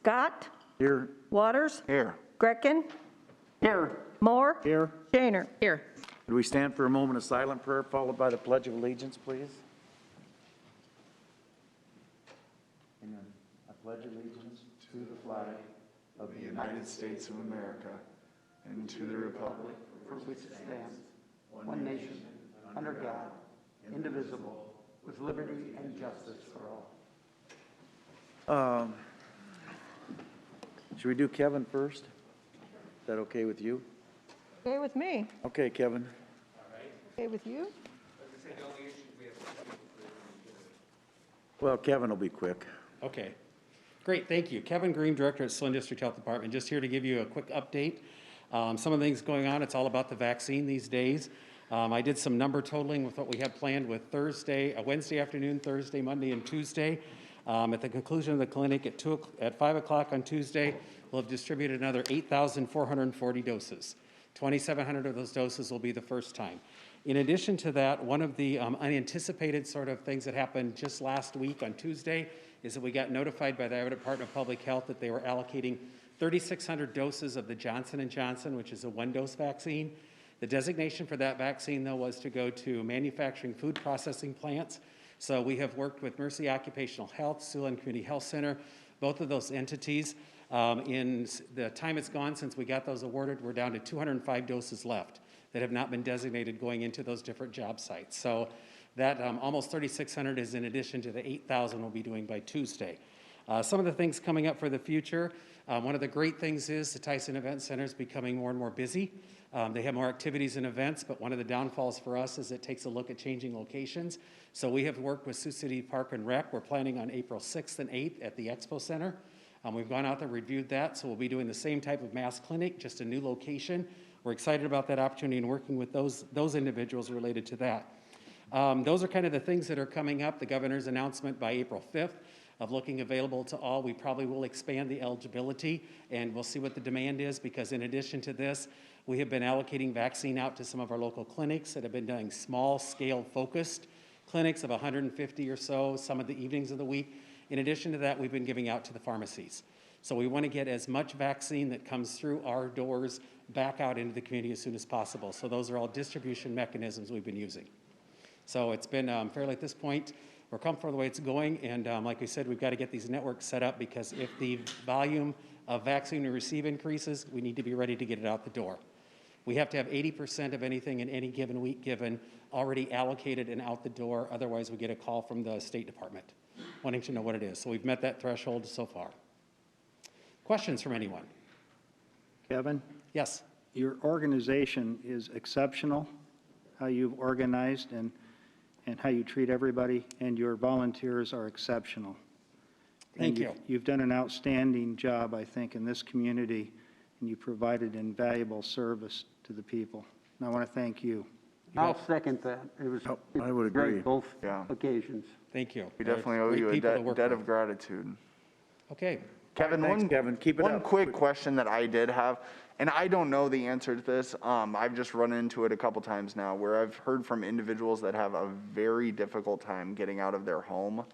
Scott. Here. Waters. Here. Greckin. Here. Moore. Here. Shaner. Here. Could we stand for a moment of silent prayer followed by the Pledge of Allegiance, please? Amen. I pledge allegiance to the flag of the United States of America and to the republic For which it stands, one nation, under God, indivisible, with liberty and justice for all. Should we do Kevin first? Is that okay with you? Okay with me. Okay, Kevin. Okay with you? Well, Kevin will be quick. Okay, great, thank you. Kevin Green, Director at Sioux District Health Department, just here to give you a quick update. Some of the things going on, it's all about the vaccine these days. I did some number totaling with what we have planned with Wednesday afternoon, Thursday, Monday, and Tuesday. At the conclusion of the clinic at 5 o'clock on Tuesday, we'll have distributed another 8,440 doses. 2,700 of those doses will be the first time. In addition to that, one of the unanticipated sort of things that happened just last week on Tuesday is that we got notified by the Iowa Department of Public Health that they were allocating 3,600 doses of the Johnson & Johnson, which is a one-dose vaccine. The designation for that vaccine, though, was to go to manufacturing food processing plants. So we have worked with Mercy Occupational Health, Siouxland Community Health Center, both of those entities. In the time it's gone since we got those awarded, we're down to 205 doses left that have not been designated going into those different job sites. So that almost 3,600 is in addition to the 8,000 we'll be doing by Tuesday. Some of the things coming up for the future, one of the great things is the Tyson Event Center is becoming more and more busy. They have more activities and events, but one of the downfalls for us is it takes a look at changing locations. So we have worked with Sioux City Park and Rec. We're planning on April 6th and 8th at the Expo Center. We've gone out there, reviewed that, so we'll be doing the same type of mass clinic, just a new location. We're excited about that opportunity and working with those individuals related to that. Those are kind of the things that are coming up. The governor's announcement by April 5th of looking available to all. We probably will expand the eligibility, and we'll see what the demand is, because in addition to this, we have been allocating vaccine out to some of our local clinics that have been doing small-scale focused clinics of 150 or so, some of the evenings of the week. In addition to that, we've been giving out to the pharmacies. So we want to get as much vaccine that comes through our doors back out into the community as soon as possible. So those are all distribution mechanisms we've been using. So it's been fairly, at this point, we're comfortable with the way it's going, and like we said, we've got to get these networks set up, because if the volume of vaccine we receive increases, we need to be ready to get it out the door. We have to have 80% of anything in any given week given already allocated and out the door, otherwise we get a call from the State Department wanting to know what it is. So we've met that threshold so far. Questions from anyone? Kevin? Yes. Your organization is exceptional, how you've organized and how you treat everybody, and your volunteers are exceptional. Thank you. You've done an outstanding job, I think, in this community, and you provided invaluable service to the people. And I want to thank you. I'll second that. It was I would agree. great both Yeah. occasions. Thank you. We definitely owe you a debt of gratitude. Okay. Kevin, Thanks, Kevin. Keep it one up. quick question that I did have, and I don't know the answer to this. I've just run into it a couple times now, where I've heard from individuals that have a very difficult time getting out of their home.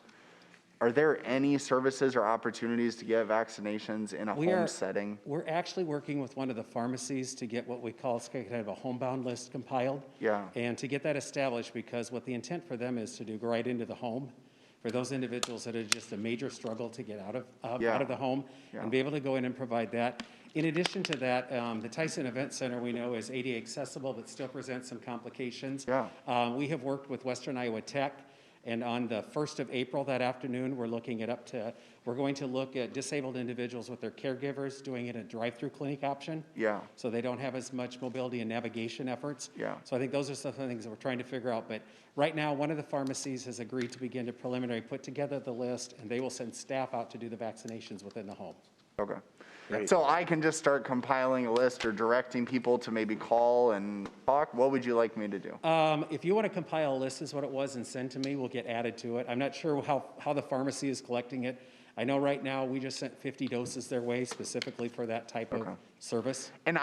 Are there any services or opportunities to get vaccinations in a home setting? We're actually working with one of the pharmacies to get what we call kind of a homebound list compiled. Yeah. And to get that established, because what the intent for them is to do right into the home for those individuals that are just a major struggle to get out of the home and be able to go in and provide that. In addition to that, the Tyson Event Center we know is ADA accessible, but still presents some complications. Yeah. We have worked with Western Iowa Tech. And on the 1st of April, that afternoon, we're going to look at disabled individuals with their caregivers, doing it a drive-through clinic option. Yeah. So they don't have as much mobility and navigation efforts. Yeah. So I think those are some of the things that we're trying to figure out. But right now, one of the pharmacies has agreed to begin to preliminary put together the list, and they will send staff out to do the vaccinations within the home. Okay. Great. So I can just start compiling a list or directing people to maybe call and talk? What would you like me to do? If you want to compile a list is what it was and send to me, we'll get added to it. I'm not sure how the pharmacy is collecting it. I know right now, we just sent 50 doses their way specifically for that type of service. And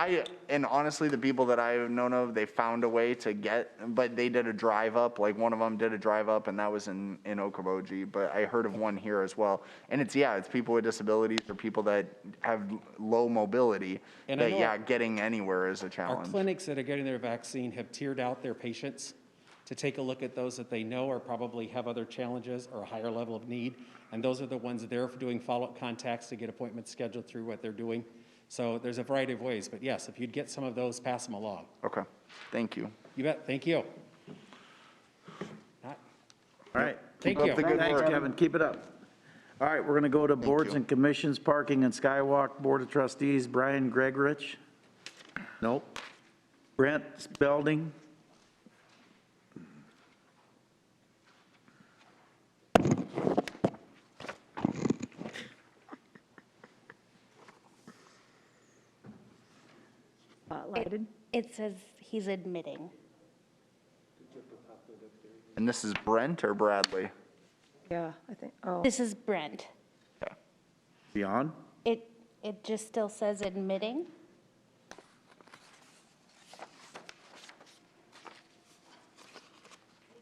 honestly, the people that I've known of, they found a way to get, but they did a drive up, like one of them did a drive up, and that was in Okoboji, but I heard of one here as well. And it's people with disabilities or people that have low mobility, And I that, know getting anywhere is a Our challenge. clinics that are getting their vaccine have tiered out their patients to take a look at those that they know are probably have other challenges or a higher level of need. And those are the ones they're doing follow-up contacts to get appointments scheduled through what they're doing. So there's a variety of ways, but yes, if you'd get some of those, pass them along. Okay, thank you. You bet, thank you. All right. Thank Keep you. up the good Thanks, work. Kevin, keep it up. All right, we're going to go to boards you. and commissions, Parking and Skywalk, Board of Trustees, Brian Gregorich. Nope. Brent Spelding. Spotlighted. It says he's admitting. And this is Brent or Bradley? Yeah, I think, oh, This is Brent. Beyond? It just still says admitting.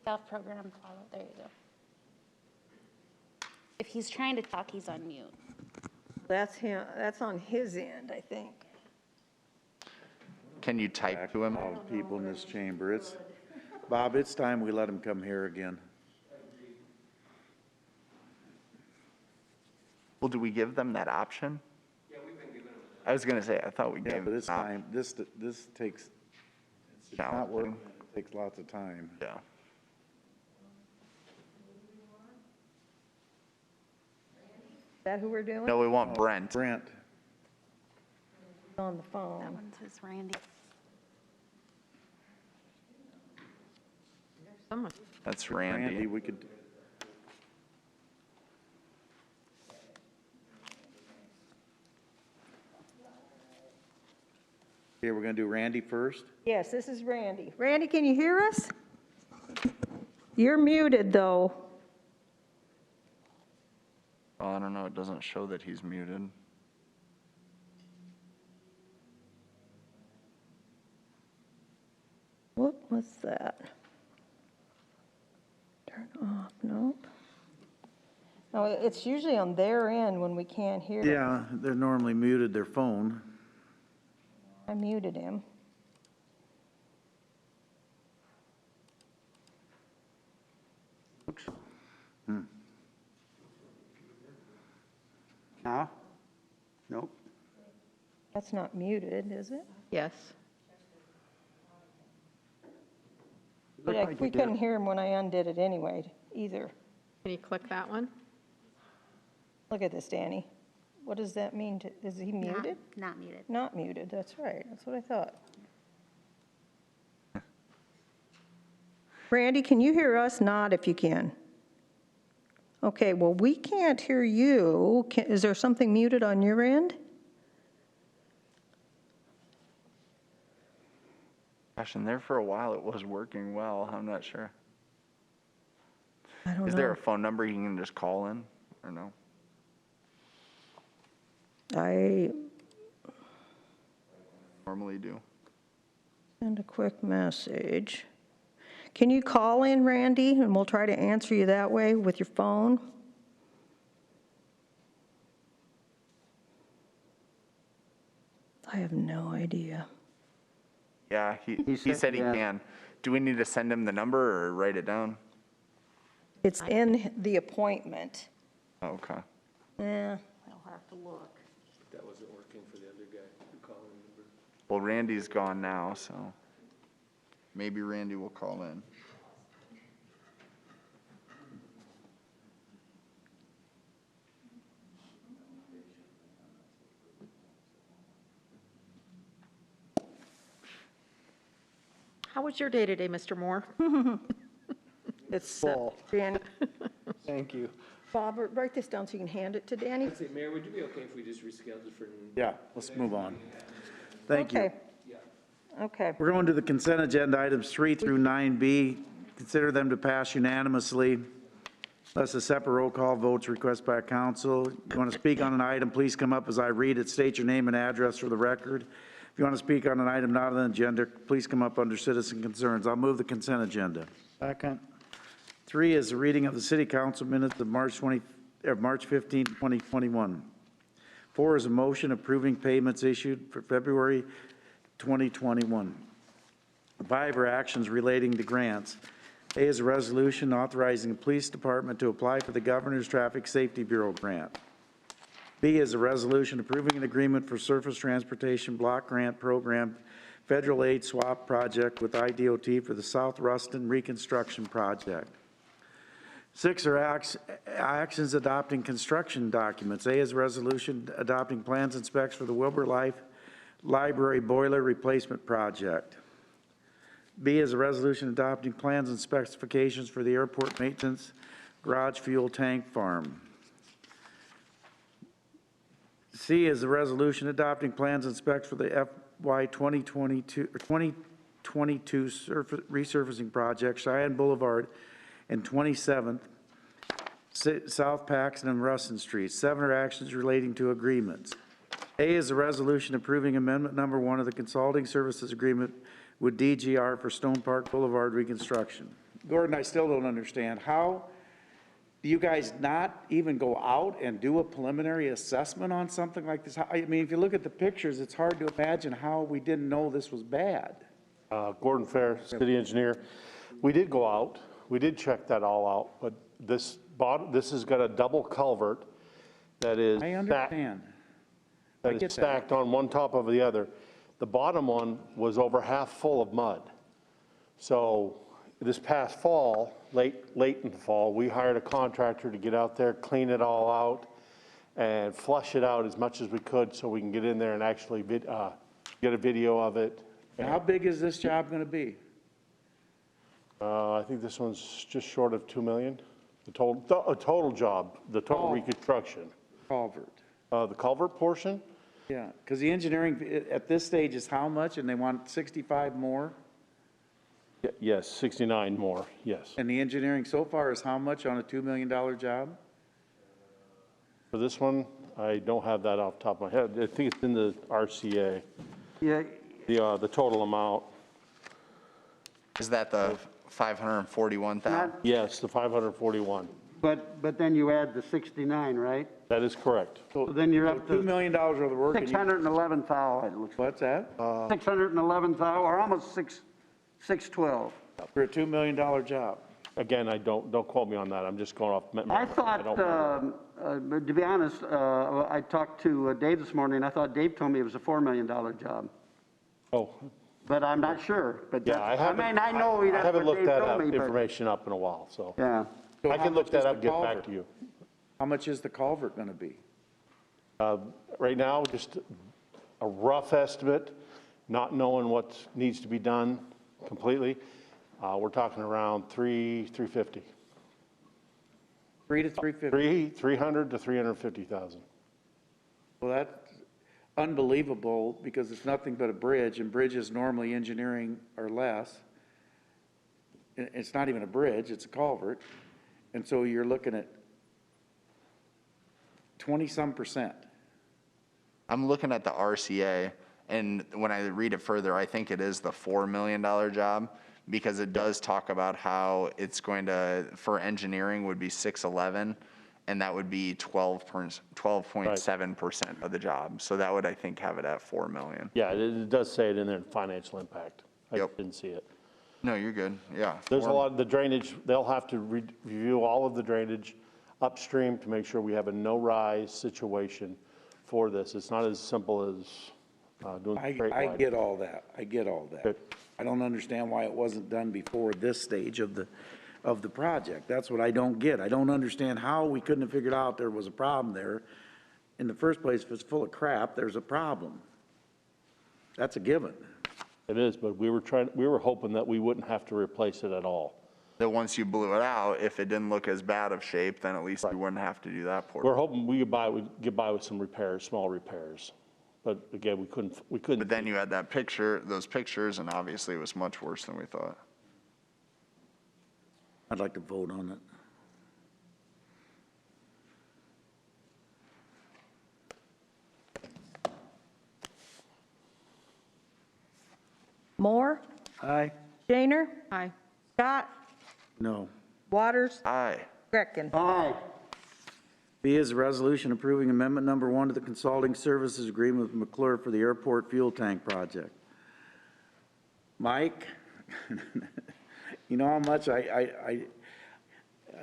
Self-program follow, there you go. If he's trying to talk, he's on mute. that's him, that's on his end, I think. Can you type to him? All the people in this chamber. Bob, it's time we let him come here again. Well, do we give them that option? Yeah, we've been giving them. I was gonna say, I thought we Yeah, gave but them it's that. time, this takes, it's not working, it takes lots of time. Yeah. Is that who we're doing? No, we want Brent. Brent, On the That phone. one says Randy. Someone. That's Randy, Randy. we could. Okay, we're gonna do Randy first. Yes, this is Randy. Randy, can you hear us? You're muted, though. Oh, I don't know, it doesn't show that he's muted. Whoop, what's that? Turn off, nope. No, it's usually on their end when we can't hear them. Yeah, they're normally muted their phone. I muted him. Now? Nope. That's not muted, is it? Yes. But we couldn't hear him when I undid it anyway, either. Can you click that one? Look at this, Danny. What does that mean? Is he muted? Not muted. Not muted, that's right. That's what I thought. Randy, can you hear us? Nod if you can. Okay, well, we can't hear you. Is there something muted on your end? Gosh, and there for a while it was working well, I'm not sure. I don't know. Is there a phone number you can just call in, or no? I Normally do. send a quick message. Can you call in, Randy, and we'll try to answer you that way with your phone? I have no idea. Yeah, he said- said he yeah. can. Do we need to send him the number or write it down? It's in the appointment. Oh, okay. Yeah, I'll have to look. That wasn't working for the other guy who called in. Well, Randy's gone now, so maybe Randy will call in. How was your day today, Mr. Moore? It's Full. Danny. Thank you. Bob, write this down so you can hand it to Danny. Say, Mayor, would you be okay if we just rescheduled for? Yeah, let's move on. Thank you. Okay. Okay. We're going to the consent agenda, items 3 through 9B. Consider them to pass unanimously. Unless a separate roll call vote's requested by council. You want to speak on an item, please come up as I read it. State your name and address for the record. If you want to speak on an item not on the agenda, please come up under citizen concerns. I'll move the consent agenda. Second. 3 is the reading of the city council minutes of March 15, 2021. 4 is a motion approving payments issued for February 2021. 5 are actions relating to grants. A is a resolution authorizing the police department to apply for the Governor's Traffic Safety Bureau grant. B is a resolution approving an agreement for surface transportation block grant program federal aid swap project with IDOT for the South Ruston reconstruction project. 6 are actions adopting construction documents. A is a resolution adopting plans and specs for the Wilbur Life Library boiler replacement project. B is a resolution adopting plans and specifications for the airport maintenance garage fuel tank farm. C is a resolution adopting plans and specs for the FY 2022 resurfacing project, Cheyenne Boulevard and 27th, South Paxton and Ruston Streets. 7 are actions relating to agreements. A is a resolution approving amendment number 1 of the consulting services agreement with DGR for Stone Park Boulevard reconstruction. Gordon, I still don't understand. How do you guys not even go out and do a preliminary assessment on something like this? I mean, if you look at the pictures, it's hard to imagine how we didn't know this was bad. Gordon Fair, city engineer. We did go out. We did check that all out, but this has got a double culvert that is I understand. that is stacked on one top of the other. The bottom one was over half full of mud. So this past fall, late in the fall, we hired a contractor to get out there, clean it all out, and flush it out as much as we could so we can get in there and actually get a video of it. How big is this job going to be? I think this one's just short of 2 million. The total job, the total reconstruction. Culvert. The culvert portion? Yeah, because the engineering at this stage is how much, and they want 65 more? Yes, 69 more, yes. And the engineering so far is how much on a $2 million job? For this one, I don't have that off the top of my head. I think it's in the RCA. Yeah, The total amount. Is that the 541,000? Yes, the 541. But then you add the 69, right? That is correct. So then you're up $2 to million worth of work. and you- 611,000, it looks like. What's that? 611,000, or almost 612. For a $2 million job. Again, don't quote me on that. I'm just going off memory. I thought, to be honest, I talked to Dave this morning, and I thought Dave told me it was a $4 million job. Oh, But I'm not sure. But yeah, I mean, I know I that's haven't what looked Dave that told me, but, information up in a while, so. yeah. So I how can look much that is up, the and get back culvert? to you. How much is the culvert going to be? Right now, just a rough estimate, not knowing what needs to be done completely. We're talking around 350. 300 to 350. 300 to 350,000. Well, that's unbelievable because it's nothing but a bridge, and bridges normally engineering are less. It's not even a bridge, it's a culvert. And so you're looking at 20-some%. I'm looking at the RCA, and when I read it further, I think it is the $4 million job, because it does talk about how it's going to, for engineering, would be 611, and that would be 12.7% of the job. So that would, I think, have it at 4 million. Yeah, it does say it in there, financial impact. I Yep. didn't see it. No, you're good, yeah. There's a lot of the drainage, they'll have to review all of the drainage upstream to make sure we have a no-rise situation for this. It's not as simple as doing straight I line. get all that, I get all that. Good. I don't understand why it wasn't done before this stage of the project. That's what I don't get. I don't understand how we couldn't have figured out there was a problem there. In the first place, if it's full of crap, there's a problem. That's a given. It is, but we were hoping that we wouldn't have to replace it at all. That once you blew it out, if it didn't look as bad of shape, then at least you wouldn't have to do that portion. We're hoping we could get by with some repairs, small repairs. But again, we couldn't. But then you had that picture, those pictures, and obviously it was much worse than we thought. I'd like to vote on it. Moore, Aye. Shaner, Aye. Scott, No. Waters, Aye. Greckin. Aye. B is a resolution approving amendment number 1 to the consulting services agreement with McClure for the airport fuel tank project. Mike, you know how much I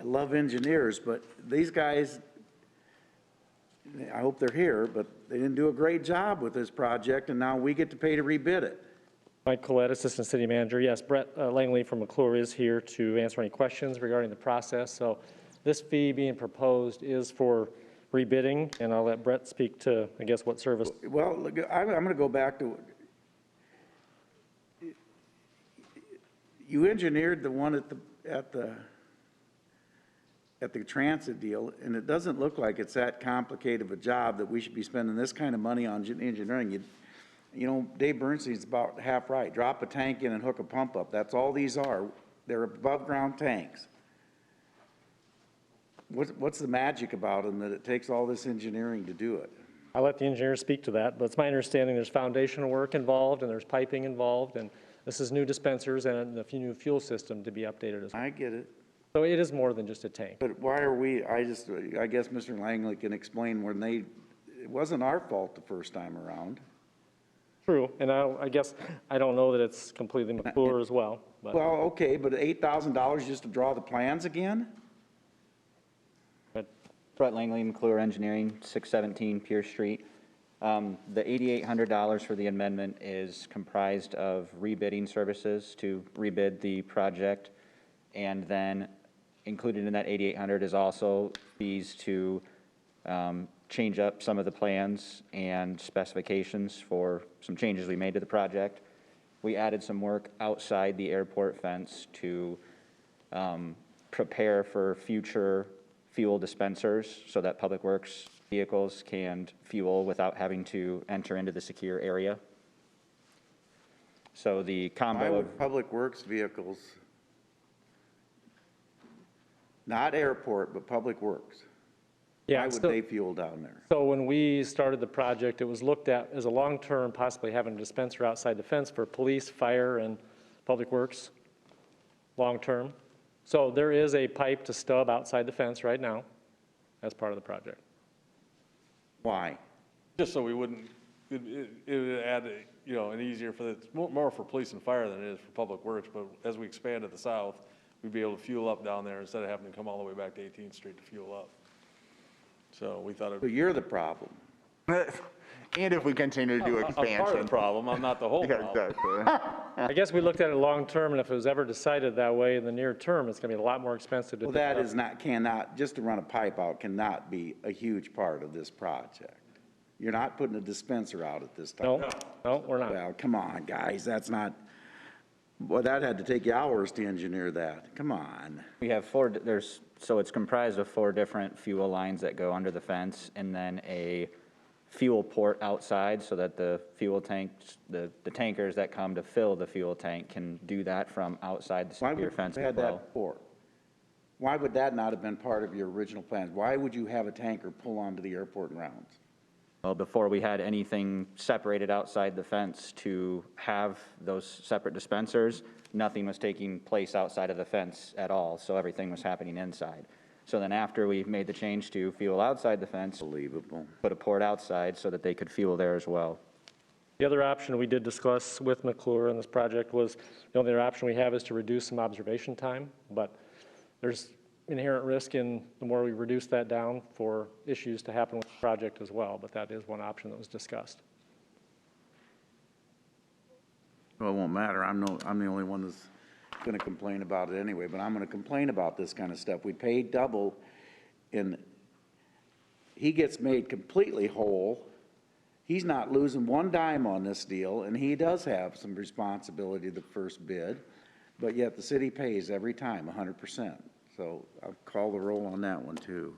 love engineers, but these guys, I hope they're here, but they didn't do a great job with this project, and now we get to pay to rebid it. Mike Collette, Assistant City Manager. Yes, Brett Langley from McClure is here to answer any questions regarding the process. So this fee being proposed is for rebidding, and I'll let Brett speak to, I guess, what service. Well, look, I'm going to go back to, you engineered the one at the transit deal, and it doesn't look like it's that complicated of a job that we should be spending this kind of money on engineering. You know, Dave Bernstein's about half right. Drop a tank in and hook a pump up. That's all these are. They're above-ground tanks. What's the magic about them that it takes all this engineering to do it? I'll let the engineer speak to that, but it's my understanding there's foundational work involved and there's piping involved, and this is new dispensers and a new fuel system to be updated as well. I get it. So it is more than just a tank. But why are we, I guess Mr. Langley can explain when it wasn't our fault the first time around. True, and I guess I don't know that it's completely McClure as well. But. Well, okay, but $8,000 just to draw the plans again? Brett Langley, McClure Engineering, 617 Pierce Street. The $8,800 for the amendment is comprised of rebidding services to rebid the project, and then included in that $8,800 is also fees to change up some of the plans and specifications for some changes we made to the project. We added some work outside the airport fence to prepare for future fuel dispensers so that Public Works vehicles can fuel without having to enter into the secure area. So the Why combo would of Public Works vehicles, not airport, but Public Works, Yeah, why would they fuel down there? So when we started the project, it was looked at as a long-term, possibly having a dispenser outside the fence for police, fire, and Public Works, long-term. So there is a pipe to stub outside the fence right now as part of the project. Why? Just so we wouldn't, it would add, an easier for it's more for police and fire than it is for Public Works, but as we expand to the south, we'd be able to fuel up down there instead of having to come all the way back to 18th Street to fuel up. So we thought So you're the problem. And if we continue to do I'm part of expansion. the problem, I'm not the whole Yeah, problem. exactly. I guess we looked at it long-term, and if it was ever decided that way in the near term, it's going to be a lot more expensive to Well, do that is cannot, just to run a pipe out cannot be a huge part of this project. You're not putting a dispenser out at this time. No, we're not. Well, come on, guys, that's not, well, that had to take you hours to engineer that. Come on. we have so it's comprised of 4 different fuel lines that go under the fence, and then a fuel port outside so that the fuel tanks, the tankers that come to fill the fuel tank can do that from outside the Why secure would fence you as have well. that before? Why would that not have been part of your original plans? Why would you have a tanker pull onto the airport grounds? Well, before we had anything separated outside the fence to have those separate dispensers, nothing was taking place outside of the fence at all, so everything was happening inside. So then after we made the change to fuel outside the fence, Believable. put a port outside so that they could fuel there as well. The other option we did discuss with McClure in this project was, the only other option we have is to reduce some observation time, but there's inherent risk in the more we reduce that down for issues to happen with the project as well, but that is one option that was discussed. Well, it won't matter. I'm the only one that's going to complain about it anyway, but I'm going to complain about this kind of stuff. We pay double, and he gets made completely whole. He's not losing one dime on this deal, and he does have some responsibility to the first bid, but yet the city pays every time 100%. So I'll call the roll on that one too.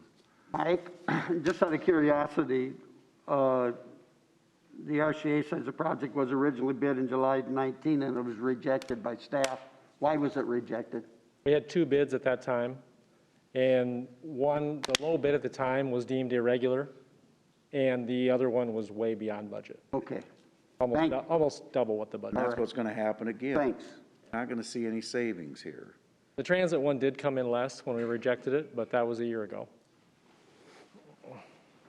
Mike, just out of curiosity, the RCA says the project was originally bid in July 19 and it was rejected by staff. Why was it rejected? We had 2 bids at that time, and the low bid at the time was deemed irregular, and the other one was way beyond budget. Okay. Almost double what the budget. And that's what's going to happen again. Thanks. Not going to see any savings here. The transit one did come in less when we rejected it, but that was a year ago.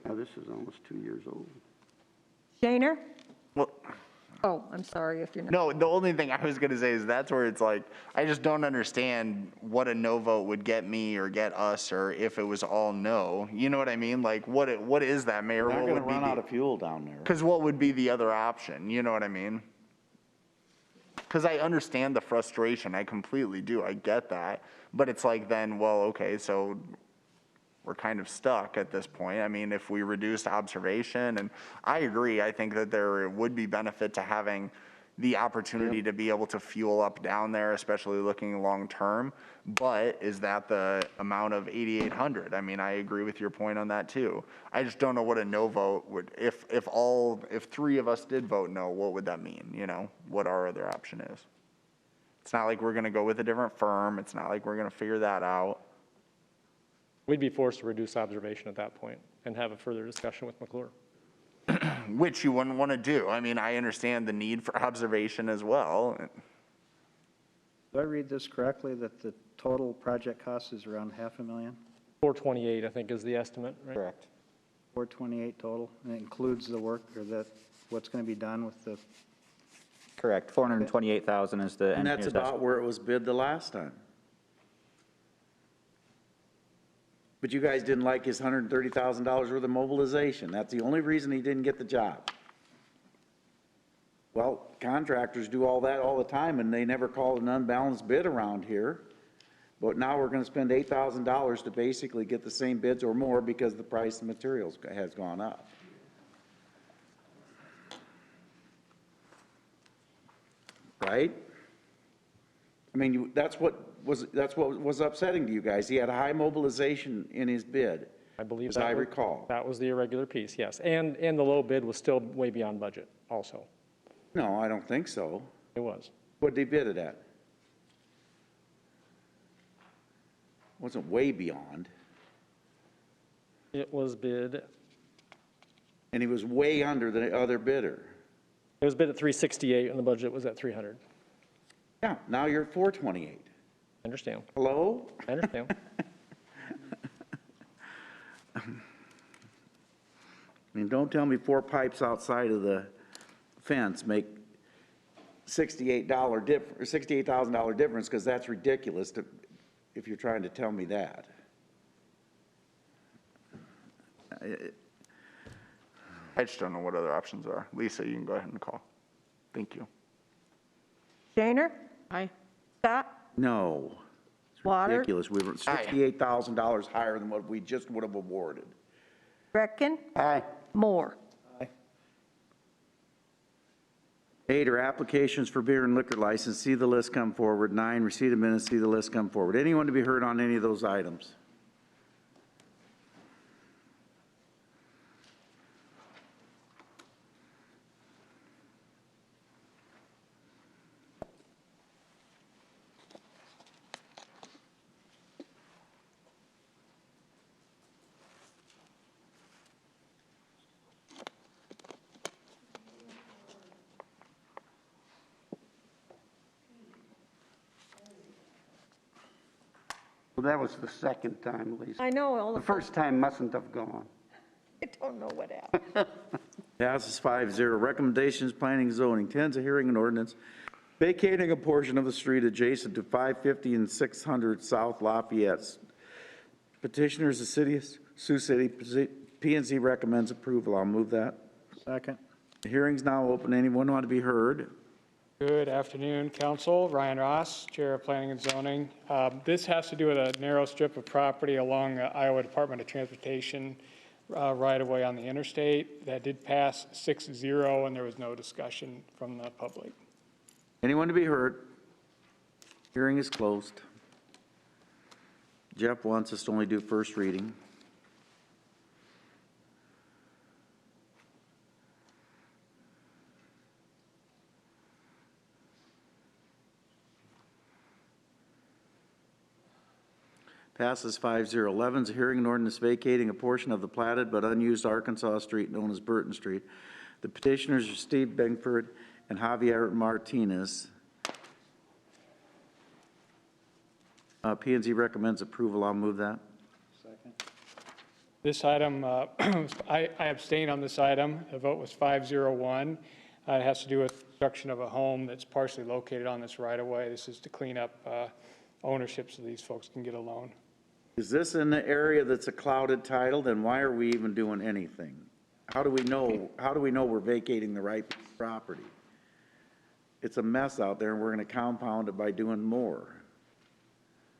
Now, this is almost 2 years old. Shaner? Well, Oh, I'm sorry if you're not. no, the only thing I was gonna say is that's where it's like, I just don't understand what a no vote would get me or get us, or if it was all no. You know what I mean? Like, what is that, Mayor? We're not What going to would be run the- out of fuel down there. Because what would be the other option? You know what I mean? Because I understand the frustration. I completely do. I get that. But it's like then, well, okay, so we're kind of stuck at this point. I mean, if we reduced observation, and I agree, I think that there would be benefit to having the opportunity to be able to fuel up down there, especially looking long-term. But is that the amount of 8,800? I mean, I agree with your point on that too. I just don't know what a no vote would, if 3 of us did vote no, what would that mean? You know, what our other option is. It's not like we're gonna go with a different firm. It's not like we're gonna figure that out. We'd be forced to reduce observation at that point and have a further discussion with McClure. Which you wouldn't want to do. I mean, I understand the need for observation as well. Do I read this correctly, that the total project cost is around $500,000? 428, I think, is the estimate, right? Correct. 428 total, and it includes the work, or what's going to be done with the, Correct. 428,000 is the And that's engineer's about estimate. where it was bid the last time. But you guys didn't like his $130,000 worth of mobilization. That's the only reason he didn't get the job. Well, contractors do all that all the time, and they never call an unbalanced bid around here. But now we're gonna spend $8,000 to basically get the same bids or more because the price of materials has gone up. Right? I mean, that's what was upsetting to you guys. He had a high mobilization in his bid, I believe as that I was- recall. That was the irregular piece, yes. And the low bid was still way beyond budget also. No, I don't think so. It was. What'd they bid it at? Wasn't way beyond. It was bid, And he was way under the other bidder. it was bid at 368 and the budget was at 300. Yeah, now you're at 428. I understand. Hello? I understand. I mean, don't tell me 4 pipes outside of the fence make $68,000 difference, because that's ridiculous if you're trying to tell me that. I just don't know what other options are. Lisa, you can go ahead and call. Thank you. Shaner? Aye. Scott? No. It's Water? ridiculous. We were $68,000 higher than what we just would have awarded. Greckin? Aye. Moore? 8 are applications for beer and liquor license. See the list come forward. 9, receipt of minutes. See the list come forward. Anyone to be heard on any of those items? Well, that was the second time, Lisa. I know, all The the first time mustn't have gone. I don't know what happened. Passes 5-0. Recommendations, planning and zoning. 10 is a hearing and ordinance vacating a portion of the street adjacent to 550 and 600 South Lafayette. Petitioner is the city of Sioux City. P&Z recommends approval. I'll move that. second? The hearing's now open. Anyone want to be heard? Good afternoon, Council. Ryan Ross, Chair of Planning and Zoning. This has to do with a narrow strip of property along the Iowa Department of Transportation right-of-way on the interstate. That did pass 6-0, and there was no discussion from the public. Anyone to be heard? Hearing is closed. Jeff wants us to only do first reading. Passes 5-0. 11 is a hearing and ordinance vacating a portion of the platted but unused Arkansas Street known as Burton Street. The petitioners are Steve Bengford and Javier Martinez. P&Z recommends approval. I'll move that. This item, I abstain on this item. The vote was 501. It has to do with construction of a home that's partially located on this right-of-way. This is to clean up ownership so these folks can get a loan. Is this in the area that's a clouded title? Then why are we even doing anything? How do we know we're vacating the right property? It's a mess out there, and we're going to compound it by doing more.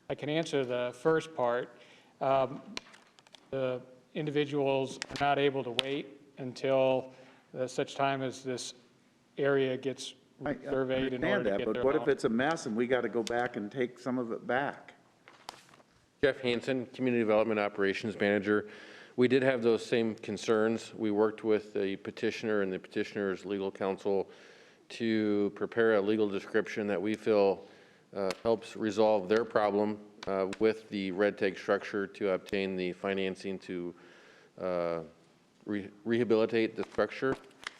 I can answer the first part. The individuals are not able to wait until such time as this area gets surveyed in order to get their but what if loan. it's a mess and we got to go back and take some of it back? Jeff Hansen, Community Development Operations Manager. We did have those same concerns. We worked with the petitioner and the petitioner's legal counsel to prepare a legal description that we feel helps resolve their problem with the red tag structure to obtain the financing to rehabilitate the structure,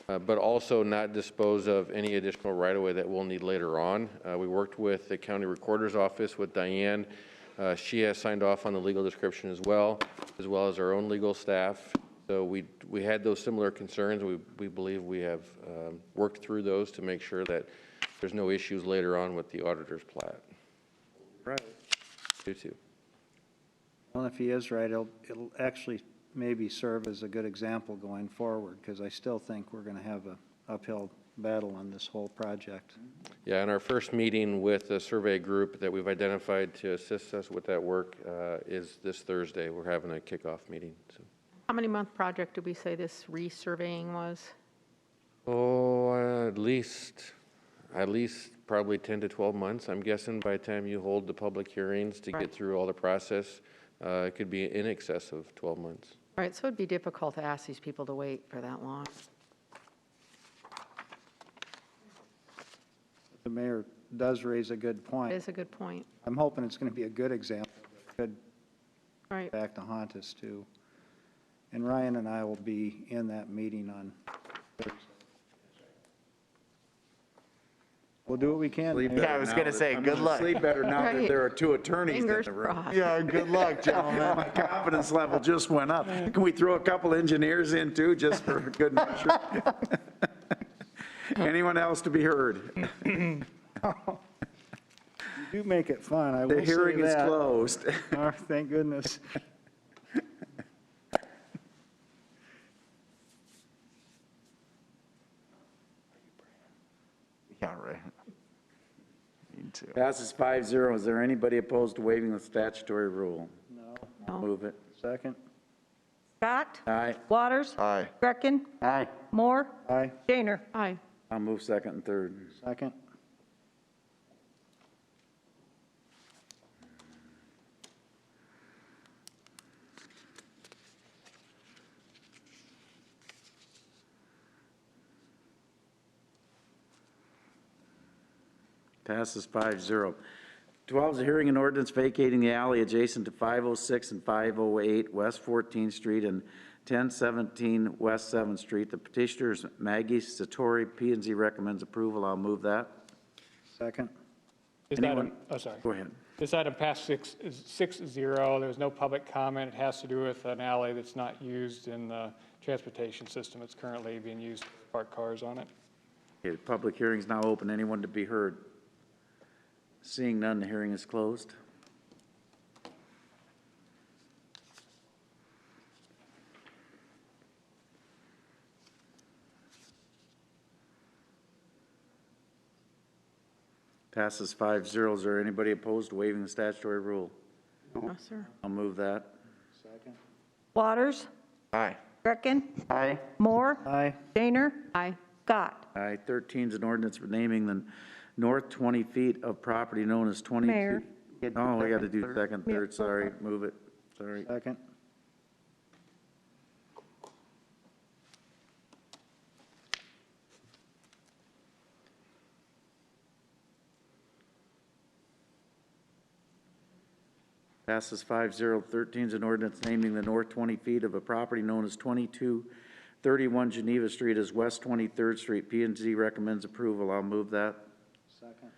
but also not dispose of any additional right-of-way that we'll need later on. We worked with the county recorder's office with Diane. She has signed off on the legal description as well as our own legal staff. So we had those similar concerns. We believe we have worked through those to make sure that there's no issues later on with the auditor's plat. Right. Do too. Well, if he is right, it'll actually maybe serve as a good example going forward, because I still think we're going to have an uphill battle on this whole project. Yeah, in our first meeting with the survey group that we've identified to assist us with that work is this Thursday. We're having a kickoff meeting. So. How many month project did we say this resurveying was? Oh, at least probably 10 to 12 months. I'm guessing by the time you hold the public hearings to get through all the process, it could be in excess of 12 months. All right, so it'd be difficult to ask these people to wait for that long. The mayor does raise a good point. It is a good point. I'm hoping it's going to be a good example. It could Right. back to haunt us too. And Ryan and I will be in that meeting on Thursday. We'll do what we can. Yeah, I was going to say, good luck. Sleep better now that Right. there are two attorneys Fingers in the room. crossed. Yeah, good luck, gentlemen. My confidence level just went up. Can we throw a couple engineers in too, just for good measure? Anyone else to be heard? You do make it fun, I will say The that. hearing is closed. Oh, thank goodness. Yeah, right. Me too. Passes 5-0. Is there anybody opposed to waiving the statutory rule? No. Move it. Second? Scott? Aye. Waters? Aye. Greckin? Aye. Moore? Aye. Shaner? Aye. I'll move second and third. Second? Passes 5-0. 12 is a hearing and ordinance vacating the alley adjacent to 506 and 508 West 14th Street and 1017 West 7th Street. The petitioners Maggie Satori. P&Z recommends approval. I'll move that. Second? This Anyone? item, oh, sorry. Go ahead. This item passed 6-0. There was no public comment. It has to do with an alley that's not used in the transportation system. It's currently being used to park cars on it. Okay, the public hearing is now open. Anyone to be heard? Seeing none, the hearing is closed. Passes 5-0. Is there anybody opposed to waiving the statutory rule? No, sir. I'll move that. Second? Waters? Aye. Greckin? Aye. Moore? Aye. Shaner? Aye. Scott? Aye. 13 is an ordinance renaming the north 20 feet of property known as 22. Mayor. Oh, we got to do second, third, sorry, move it, sorry. Second? Passes 5-0. 13 is an ordinance naming the north 20 feet of a property known as 22 31 Geneva Street as West 23rd Street. P and Z recommends approval. I'll move that. Second.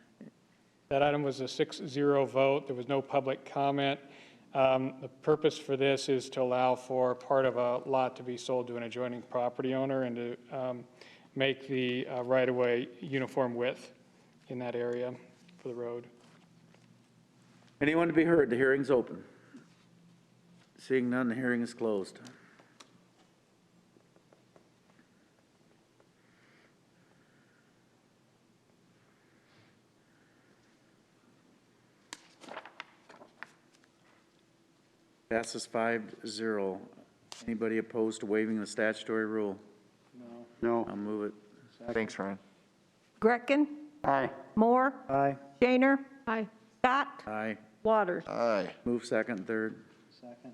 That item was a 6-0 vote. There was no public comment. The purpose for this is to allow for part of a lot to be sold to an adjoining property owner and to make the right-of-way uniform width in that area for the road. Anyone to be heard? The hearing's open. Seeing none, the hearing is closed. Passes 5-0. Anybody opposed to waiving the statutory rule? No. I'll move it. Thanks, Ryan. Greckin? Aye. Moore? Aye. Shaner? Aye. Scott? Aye. Waters? Aye. Move second, third. Second.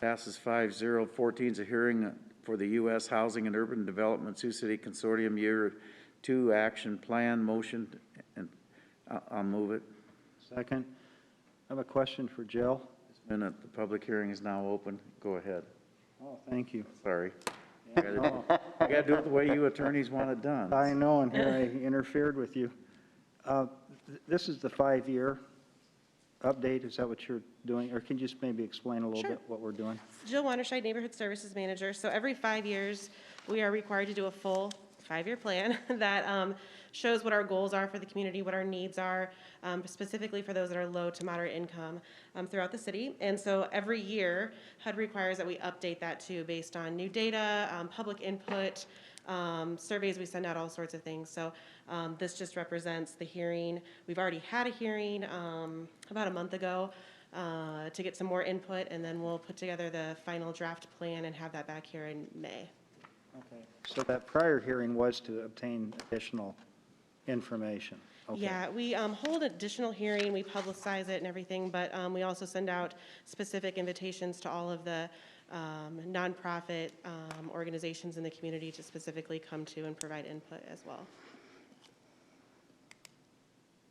Passes 5-0. 14 is a hearing for the U.S. Housing and Urban Development Sioux City Consortium Year 2 Action Plan motion, and I'll move it. Second. I have a question for Jill. The public hearing is now open. Go ahead. Oh, thank you. Sorry. Yeah, I got to do it the way you attorneys want it done. I know, and here I interfered with you. This is the 5-year update. Is that what you're doing? Or can you just maybe explain a little bit what we're doing? Jill Wanderscheid, Neighborhood Services Manager. So every 5 years, we are required to do a full 5-year plan that shows what our goals are for the community, what our needs are, specifically for those that are low to moderate income throughout the city. And so every year, HUD requires that we update that too based on new data, public input, surveys, we send out all sorts of things. So this just represents the hearing. We've already had a hearing about a month ago to get some more input, and then we'll put together the final draft plan and have that back here in May. Okay. So that prior hearing was to obtain additional information. Okay. Yeah, we hold additional hearing, we publicize it and everything, but we also send out specific invitations to all of the nonprofit organizations in the community to specifically come to and provide input as well.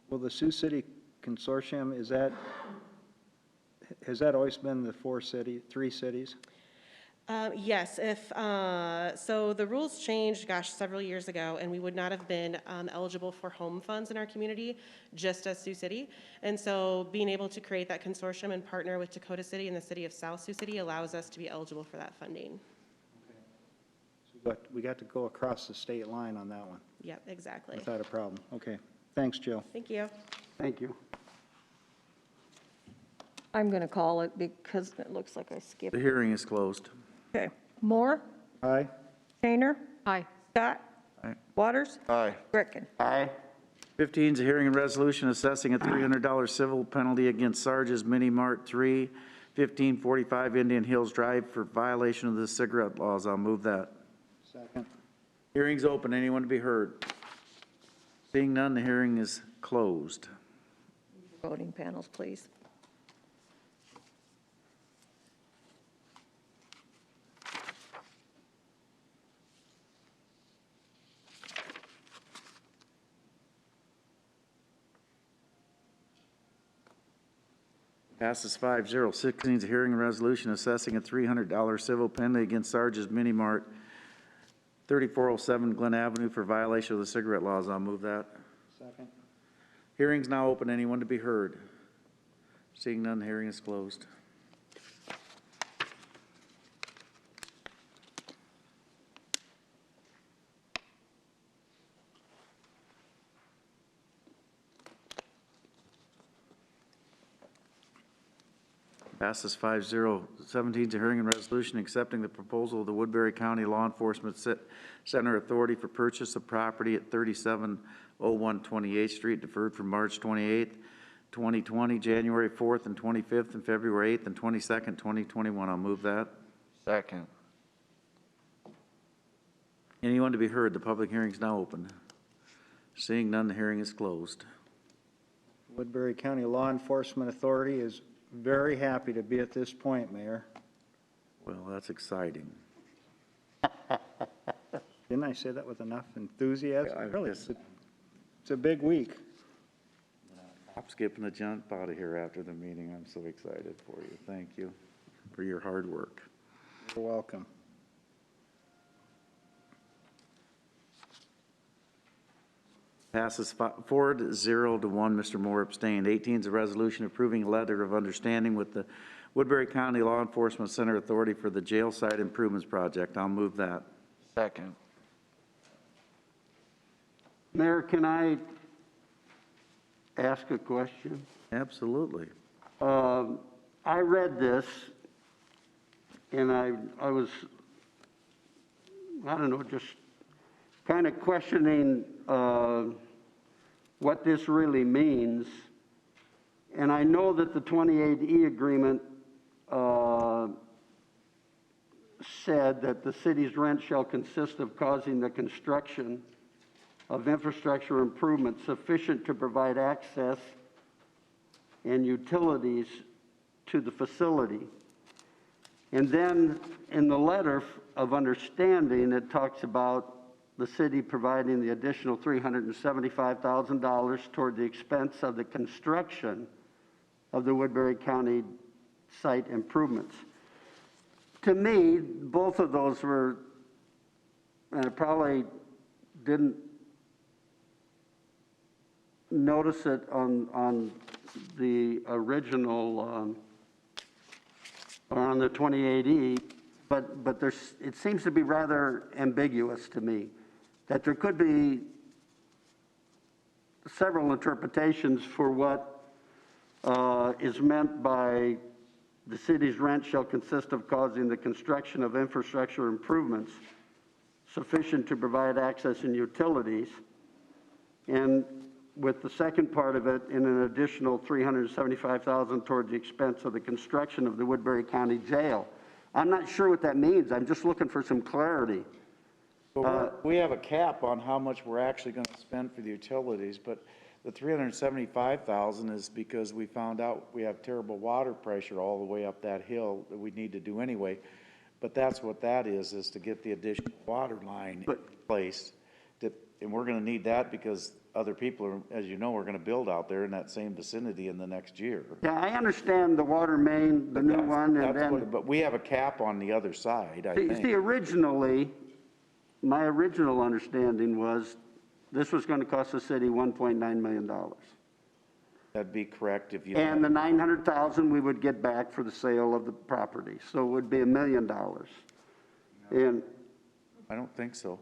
Well, the Sioux City Consortium, has that always been the 3 cities? Yes, so the rules changed, several years ago, and we would not have been eligible for home funds in our community, just as Sioux City. And so being able to create that consortium and partner with Dakota City and the city of South Sioux City allows us to be eligible for that funding. Okay. So we got to go across the state line on that one. Yep, exactly. Without a problem. Okay. Thanks, Jill. Thank you. Thank you. I'm going to call it because it looks like I skipped. The hearing is closed. Okay. Moore? Aye. Shaner? Aye. Scott? Aye. Waters? Aye. Greckin? Aye. 15 is a hearing and resolution assessing a $300 civil penalty against Sarge's Mini Mart 3, 1545 Indian Hills Drive for violation of the cigarette laws. I'll move that. Second. Hearing's open. Anyone to be heard? Seeing none, the hearing is closed. Voting panels, please. Passes 5-0. 16 is a hearing and resolution assessing a $300 civil penalty against Sarge's Mini Mart, 3407 Glen Avenue for violation of the cigarette laws. I'll move that. Second. Hearing's now open. Anyone to be heard? Seeing none, the hearing is closed. Passes 5-0. 17 is a hearing and resolution accepting the proposal of the Woodbury County Law Enforcement Center Authority for purchase of property at 3701 28th Street, deferred from March 28th, 2020, January 4th and 25th, and February 8th and 22nd, 2021. I'll move that. Second. Anyone to be heard? The public hearing is now open. Seeing none, the hearing is closed. Woodbury County Law Enforcement Authority is very happy to be at this point, Mayor. Well, that's exciting. Didn't I say that with enough enthusiasm? Yeah, Really, it's a big week. I'm skipping a jump out of here after the meeting. I'm so excited for you. Thank you for your hard work. You're welcome. Passes 4-0 to 1. Mr. Moore abstained. 18 is a resolution approving a letter of understanding with the Woodbury County Law Enforcement Center Authority for the jail site improvements project. I'll move that. Second. Mayor, can I ask a question? Absolutely. I read this, and I was, I don't know, just kind of questioning what this really means. And I know that the 28E agreement said that the city's rent shall consist of causing the construction of infrastructure improvements sufficient to provide access and utilities to the facility. And then in the letter of understanding, it talks about the city providing the additional $375,000 toward the expense of the construction of the Woodbury County site improvements. To me, both of those were, and I probably didn't notice it on the original, or on the 28E, but there's, it seems to be rather ambiguous to me, that there could be several interpretations for what is meant by the city's rent shall consist of causing the construction of infrastructure improvements sufficient to provide access and utilities. And with the second part of it, in an additional $375,000 towards the expense of the construction of the Woodbury County Jail. I'm not sure what that means. I'm just looking for some clarity. We have a cap on how much we're actually going to spend for the utilities, but the $375,000 is because we found out we have terrible water pressure all the way up that hill that we need to do anyway. But that's what that is to get the additional water line in place. And we're going to need that because other people are, as you know, are going to build out there in that same vicinity in the next year. Yeah, I understand the water main, the new one, and then. But we have a cap on the other side, I think. See, originally, my original understanding was this was going to cost the city $1.9 million. That'd be correct if you. And the $900,000 we would get back for the sale of the property. So it would be $1 million. And I don't think so.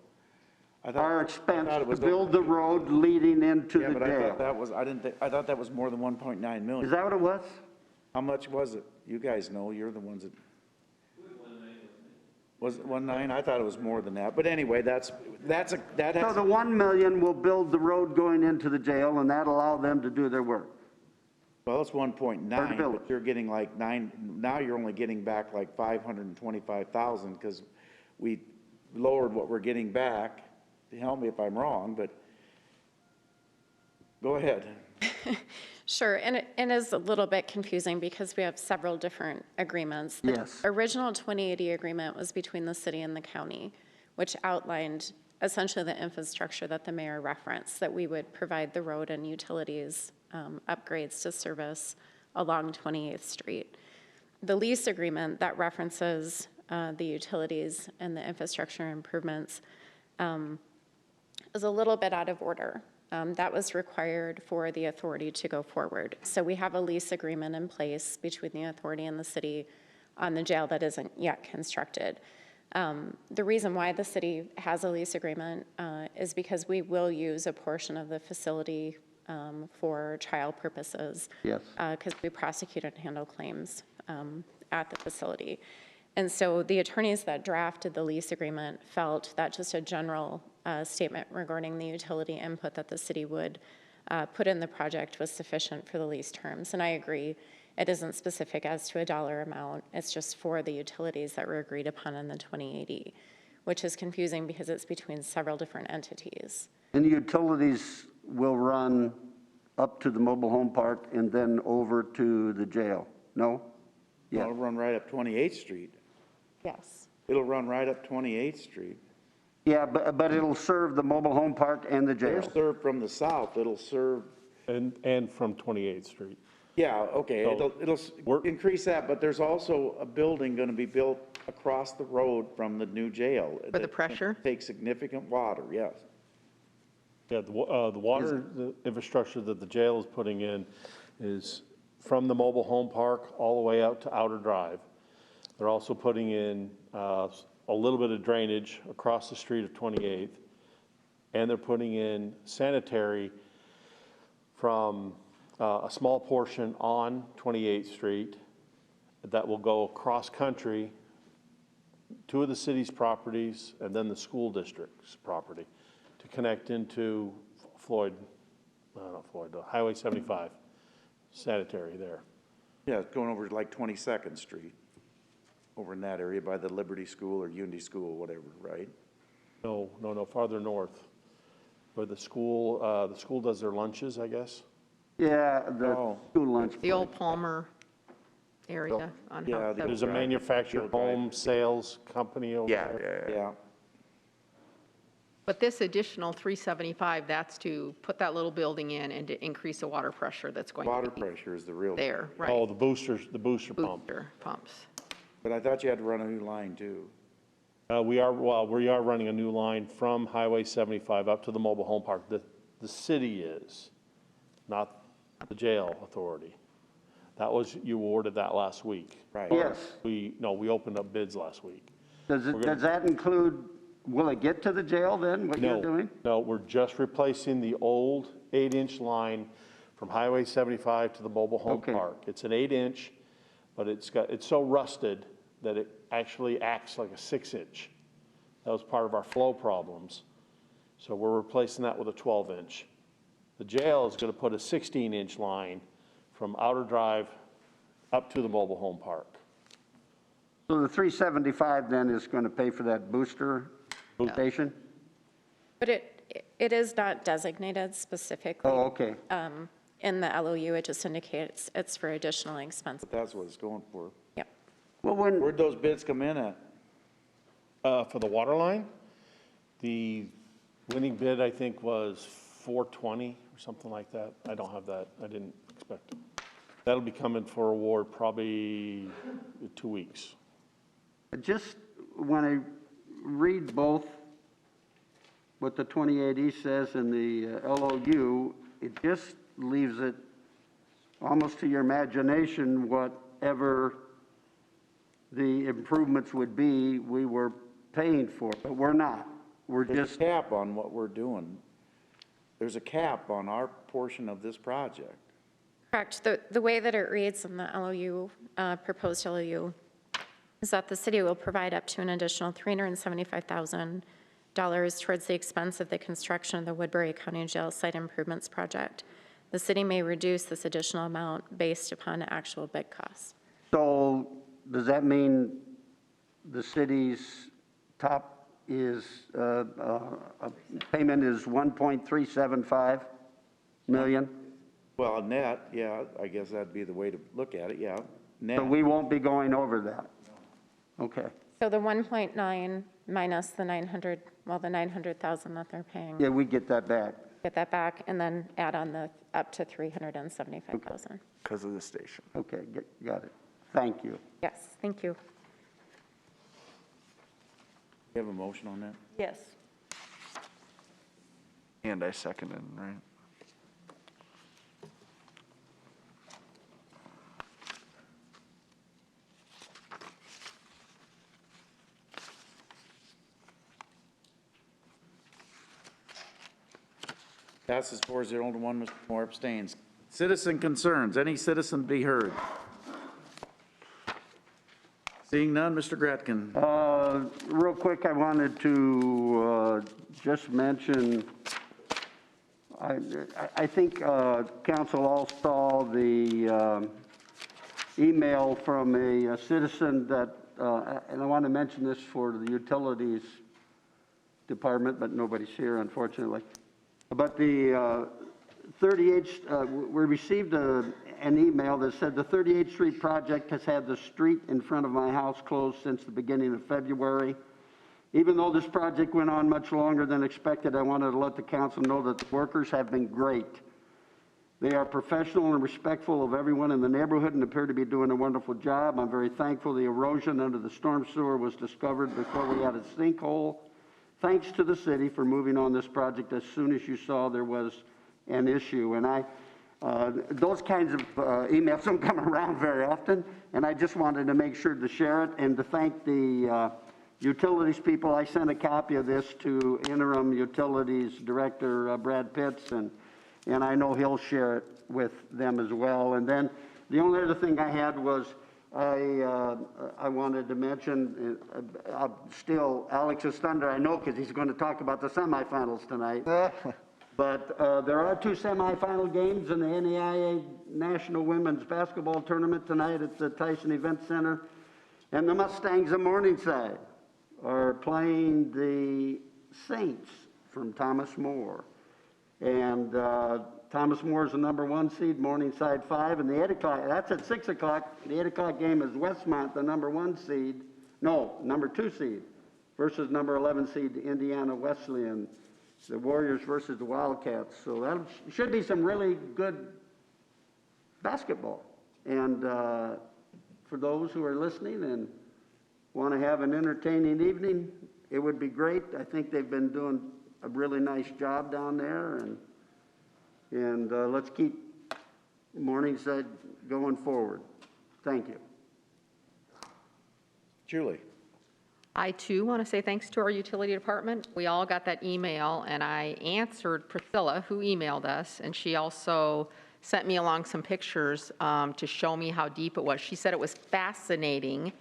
our expense to build the road leading into the but jail. I thought that was, I thought that was more than 1.9 million. Is that what it was? How much was it? You guys know, you're the ones that. Was it 1.9? I thought it was more than that. But anyway, that has. So the $1 million will build the road going into the jail, and that'll allow them to do their work. Well, it's 1.9, but you're getting like 9, now you're only getting back like 525,000 because we lowered what we're getting back. Help me if I'm wrong, but go ahead. Sure, and it is a little bit confusing because we have several different agreements. Yes. The original 2080 agreement was between the city and the county, which outlined essentially the infrastructure that the mayor referenced, that we would provide the road and utilities upgrades to service along 28th Street. The lease agreement that references the utilities and the infrastructure improvements is a little bit out of order. That was required for the authority to go forward. So we have a lease agreement in place between the authority and the city on the jail that isn't yet constructed. The reason why the city has a lease agreement is because we will use a portion of the facility for trial purposes. Yes. Because we prosecute and handle claims at the facility. And so the attorneys that drafted the lease agreement felt that just a general statement regarding the utility input that the city would put in the project was sufficient for the lease terms. And I agree, it isn't specific as to a dollar amount. It's just for the utilities that were agreed upon in the 2080, which is confusing because it's between several different entities. And the utilities will run up to the mobile home park and then over to the jail? No? Yeah. It'll run right up 28th Street. Yes. It'll run right up 28th Street. Yeah, but it'll serve the mobile home park and the They're jail. served from the south, it'll serve, And from 28th Street. yeah, okay, So, it'll increase that, but there's also a building gonna be built across the road from the new jail. For the pressure? Takes significant water, yes. Yeah, the water the infrastructure that the jail is putting in is from the mobile home park all the way out to Outer Drive. They're also putting in a little bit of drainage across the street of 28th, and they're putting in sanitary from a small portion on 28th Street that will go cross-country, two of the city's properties, and then the school district's property to connect into Highway 75, sanitary there. Yeah, it's going over to like 22nd Street, over in that area by the Liberty School or Unity School, whatever, right? No, farther north, where the school does their lunches, I guess. Yeah, the school lunch. The old Palmer area on Yeah, House There's a manufactured home sales company over there. Yeah. But this additional 375, that's to put that little building in and to increase the water pressure that's going Water to be pressure is the real. there, right? Oh, the booster pump. Booster pumps. But I thought you had to run a new line too. We are running a new line from Highway 75 up to the mobile home park. The city is, not the jail authority. That was, you awarded that last week. Right. Yes. We opened up bids last week. Does that include, will it get to the jail then, what you're doing? No, we're just replacing the old 8-inch line from Highway 75 to the mobile home park. It's an 8-inch, but it's so rusted that it actually acts like a 6-inch. That was part of our flow problems. So we're replacing that with a 12-inch. The jail is going to put a 16-inch line from Outer Drive up to the mobile home park. So the 375 then is going to pay for that booster station? But it is not designated specifically. Oh, okay. In the LOU, it just indicates it's for additional expenses. But that's what it's going for. Yep. Well, Where'd those bids come in at? For the water line, the winning bid, I think, was $420 or something like that. I don't have that. I didn't expect it. That'll be coming for award probably 2 weeks. Just when I read both what the 28E says and the LOU, it just leaves it almost to your imagination whatever the improvements would be we were paying for, but we're not. We're There's just. a cap on what we're doing. There's a cap on our portion of this project. Correct. The way that it reads in the LOU, proposed LOU, is that the city will provide up to an additional $375,000 towards the expense of the construction of the Woodbury County Jail Site Improvements Project. The city may reduce this additional amount based upon actual bid costs. So does that mean the city's top is, payment is 1.375 million? Well, net, yeah, I guess that'd be the way to look at it, yeah. Net. So we won't be going over that? Okay. So the 1.9 minus the 900, well, the 900,000 that they're paying. Yeah, we get that back. Get that back and then add on the up to 375,000. Because of the station. Okay, got it. Thank you. Yes, thank you. You have a motion on that? Yes. And I seconded, right? Passes 4-0 to 1, Mr. Moore abstains. Citizen concerns, any citizen be heard? Seeing none, Mr. Gretkin. Real quick, I wanted to just mention, I think council all saw the email from a citizen that, and I want to mention this for the utilities department, but nobody's here, unfortunately. But the 38th, we received an email that said the 38th Street project has had the street in front of my house closed since the beginning of February. Even though this project went on much longer than expected, I wanted to let the council know that the workers have been great. They are professional and respectful of everyone in the neighborhood and appear to be doing a wonderful job. I'm very thankful the erosion under the storm sewer was discovered before we had a sinkhole. Thanks to the city for moving on this project as soon as you saw there was an issue. And those kinds of emails don't come around very often, and I just wanted to make sure to share it and to thank the utilities people. I sent a copy of this to Interim Utilities Director Brad Pitts, and I know he'll share it with them as well. And then the only other thing I had was I wanted to mention, still Alex's thunder, I know, because he's going to talk about the semifinals tonight. But there are 2 semifinal games in the NAIA National Women's Basketball Tournament tonight at the Tyson Event Center. And the Mustangs of Morningside are playing the Saints from Thomas More. And Thomas More is the #1 seed, Morningside 5, and the 8 o'clock, that's at 6 o'clock. The 8 o'clock game is Westmont, the #2 seed, versus #11 seed Indiana Wesleyan, the Warriors versus the Wildcats. So that should be some really good basketball. And for those who are listening and want to have an entertaining evening, it would be great. I think they've been doing a really nice job down there, and let's keep Morningside going forward. Thank you. Julie. I too want to say thanks to our utility department. We all got that email, and I answered Priscilla, who emailed us, and she also sent me along some pictures to show me how deep it was. She said it was fascinating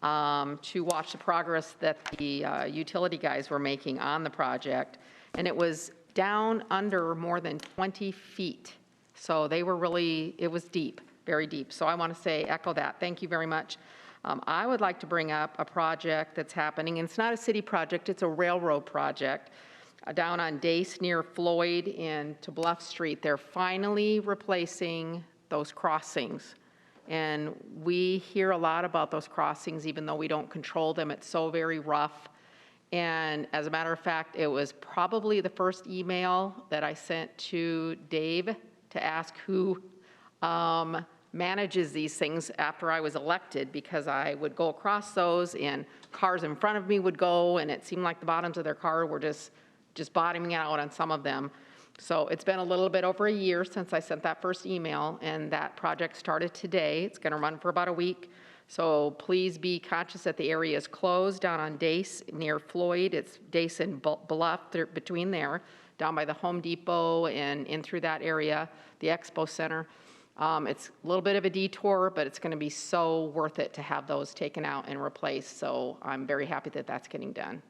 to watch the progress that the utility guys were making on the project, and it was down under more than 20 feet. So they were really, it was deep, very deep. So I want to say, echo that. Thank you very much. I would like to bring up a project that's happening, and it's not a city project, it's a railroad project down on Dace near Floyd and to Bluff Street. They're finally replacing those crossings. And we hear a lot about those crossings, even though we don't control them. It's so very rough. And as a matter of fact, it was probably the first email that I sent to Dave to ask who manages these things after I was elected, because I would go across those and cars in front of me would go, and it seemed like the bottoms of their car were just bottoming out on some of them. So it's been a little bit over a year since I sent that first email, and that project started today. It's going to run for about a week. So please be conscious that the area is closed down on Dace near Floyd. It's Dace and Bluff, between there, down by the Home Depot and in through that area, the Expo Center. It's a little bit of a detour, but it's going to be so worth it to have those taken out and replaced. So I'm very happy that that's getting done.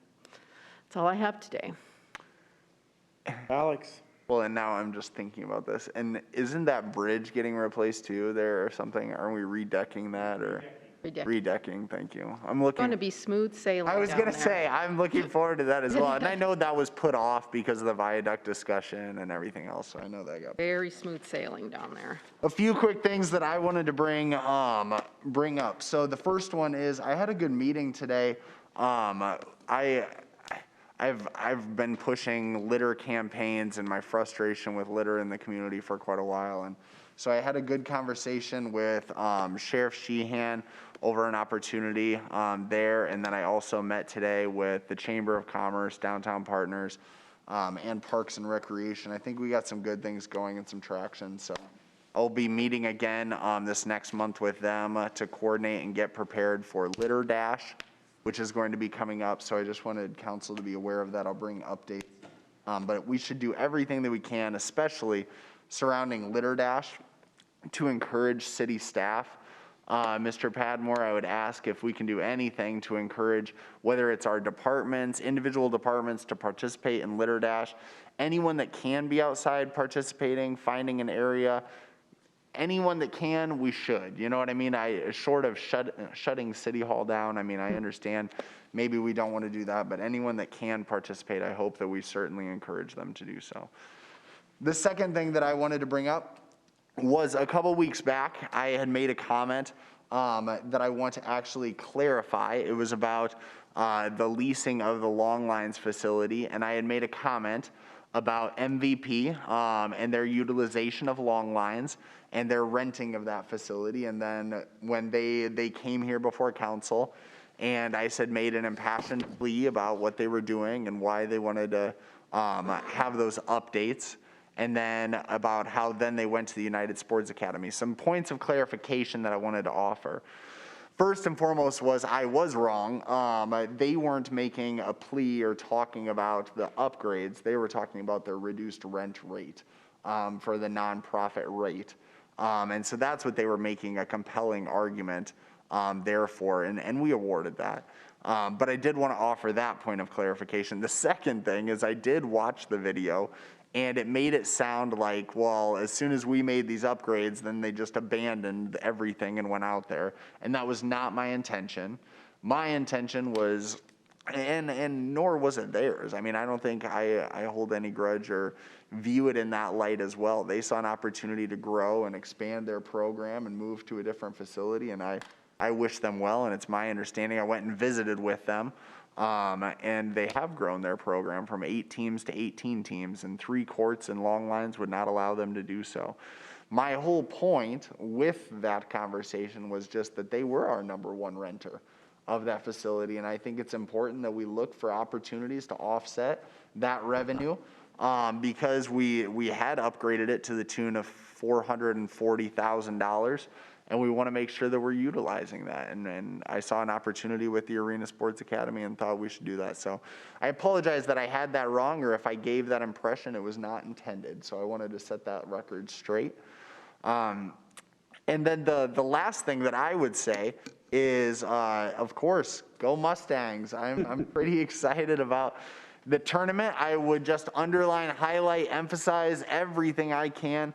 That's all I have today. Alex. Well, and now I'm just thinking about this. And isn't that bridge getting replaced too there or something? Aren't we redecking that or? Redecking, thank you. I'm looking. It's going to be smooth sailing. I was going to say, I'm looking forward to that as well. And I know that was put off because of the viaduct discussion and everything else. So I know that got. Very smooth sailing down there. A few quick things that I wanted to bring up. So the first one is I had a good meeting today. I've been pushing litter campaigns and my frustration with litter in the community for quite a while. And so I had a good conversation with Sheriff Sheehan over an opportunity there. And then I also met today with the Chamber of Commerce, Downtown Partners, and Parks and Recreation. I think we got some good things going and some traction. So I'll be meeting again this next month with them to coordinate and get prepared for Litter Dash, which is going to be coming up. So I just wanted council to be aware of that. I'll bring updates. But we should do everything that we can, especially surrounding Litter Dash, to encourage city staff. Mr. Padmore, I would ask if we can do anything to encourage, whether it's our departments, individual departments, to participate in Litter Dash. Anyone that can be outside participating, finding an area, anyone that can, we should. You know what I mean? Short of shutting City Hall down, I mean, I understand maybe we don't want to do that, but anyone that can participate, I hope that we certainly encourage them to do so. The second thing that I wanted to bring up was a couple weeks back, I had made a comment that I want to actually clarify. It was about the leasing of the Long Lines facility, and I had made a comment about MVP and their utilization of Long Lines and their renting of that facility. And then when they came here before council, and I said made an impassioned plea about what they were doing and why they wanted to have those updates, and then about how then they went to the United Sports Academy. Some points of clarification that I wanted to offer. First and foremost was I was wrong. They weren't making a plea or talking about the upgrades. They were talking about their reduced rent rate for the nonprofit rate. And so that's what they were making a compelling argument there for, and we awarded that. But I did want to offer that point of clarification. The second thing is I did watch the video, and it made it sound like, well, as soon as we made these upgrades, then they just abandoned everything and went out there. And that was not my intention. My intention was, and nor was it theirs. I mean, I don't think I hold any grudge or view it in that light as well. They saw an opportunity to grow and expand their program and move to a different facility, and I wish them well, and it's my understanding. I went and visited with them. And they have grown their program from 8 teams to 18 teams, and 3 courts and Long Lines would not allow them to do so. My whole point with that conversation was just that they were our #1 renter of that facility, and I think it's important that we look for opportunities to offset that revenue because we had upgraded it to the tune of $440,000. And we want to make sure that we're utilizing that. And I saw an opportunity with the Arena Sports Academy and thought we should do that. So I apologize that I had that wrong, or if I gave that impression, it was not intended. So I wanted to set that record straight. And then the last thing that I would say is, of course, go Mustangs. I'm pretty excited about the tournament. I would just underline, highlight, emphasize everything I can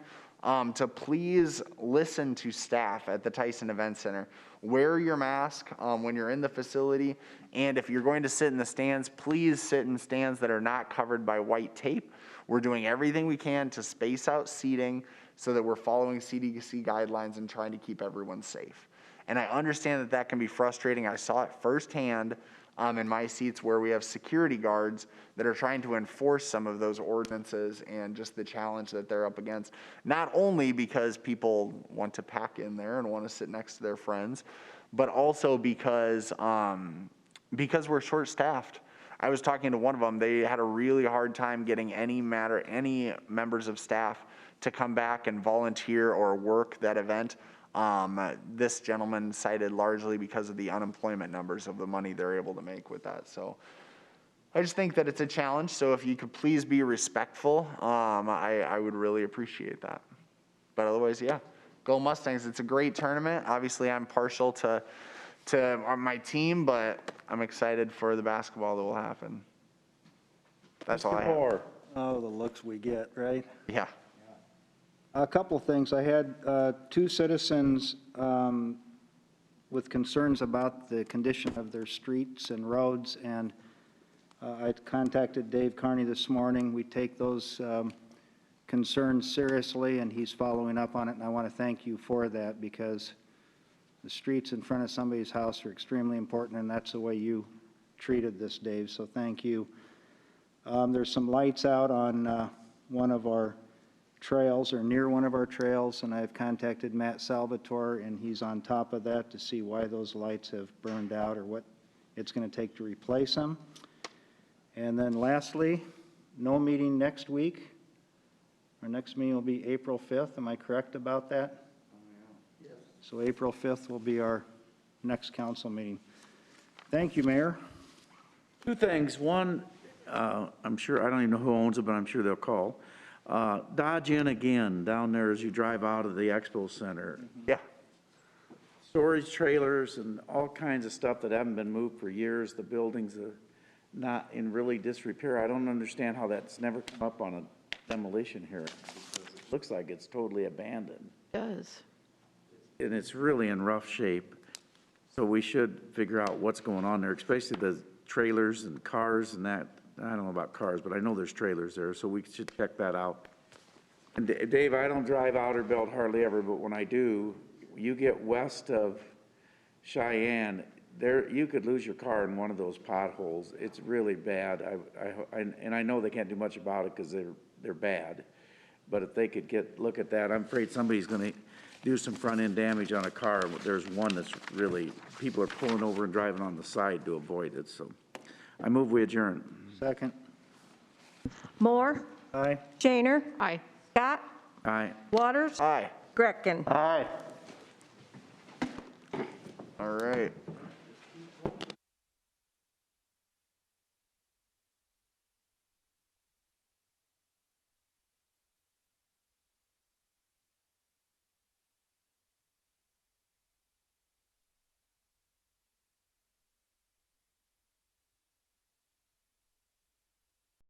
to please listen to staff at the Tyson Event Center. Wear your mask when you're in the facility, and if you're going to sit in the stands, please sit in stands that are not covered by white tape. We're doing everything we can to space out seating so that we're following CDC guidelines and trying to keep everyone safe. And I understand that that can be frustrating. I saw it firsthand in my seats where we have security guards that are trying to enforce some of those ordinances and just the challenge that they're up against. Not only because people want to pack in there and want to sit next to their friends, but also because we're short-staffed. I was talking to one of them. They had a really hard time getting any members of staff to come back and volunteer or work that event. This gentleman cited largely because of the unemployment numbers of the money they're able to make with that. So I just think that it's a challenge. So if you could please be respectful, I would really appreciate that. But otherwise, yeah, go Mustangs. It's a great tournament. Obviously, I'm partial to my team, but I'm excited for the basketball that will happen. That's all I have. Oh, the looks we get, right? Yeah. A couple things. I had 2 citizens with concerns about the condition of their streets and roads, and I contacted Dave Carney this morning. We take those concerns seriously, and he's following up on it, and I want to thank you for that, because the streets in front of somebody's house are extremely important, and that's the way you treated this, Dave, so thank you. There's some lights out on one of our trails, or near one of our trails, and I've contacted Matt Salvatore, and he's on top of that to see why those lights have burned out or what it's going to take to replace them. And then lastly, no meeting next week. Our next meeting will be April 5th. Am I correct about that? Yes. So April 5th will be our next council meeting. Thank you, Mayor. 2 things. One, I'm sure, I don't even know who owns it, but I'm sure they'll call. Dodge in again down there as you drive out of the expo center. Yeah. Storage trailers and all kinds of stuff that haven't been moved for years. The buildings are not in really disrepair. I don't understand how that's never come up on a demolition here. It looks like it's totally abandoned. It does. And it's really in rough shape. So we should figure out what's going on there, especially the trailers and cars and that. I don't know about cars, but I know there's trailers there, so we should check that out. And Dave, I don't drive Outer Belt hardly ever, but when I do, you get west of Cheyenne, there, you could lose your car in one of those potholes. It's really bad. And I know they can't do much about it because they're bad. But if they could look at that, I'm afraid somebody's gonna do some front end damage on a car. There's one that's really, people are pulling over and driving on the side to avoid it, so. I move we adjourn. Second. Moore? Aye. Shaner? Aye. Scott? Aye. Waters? Aye. Greckin? Aye. All right.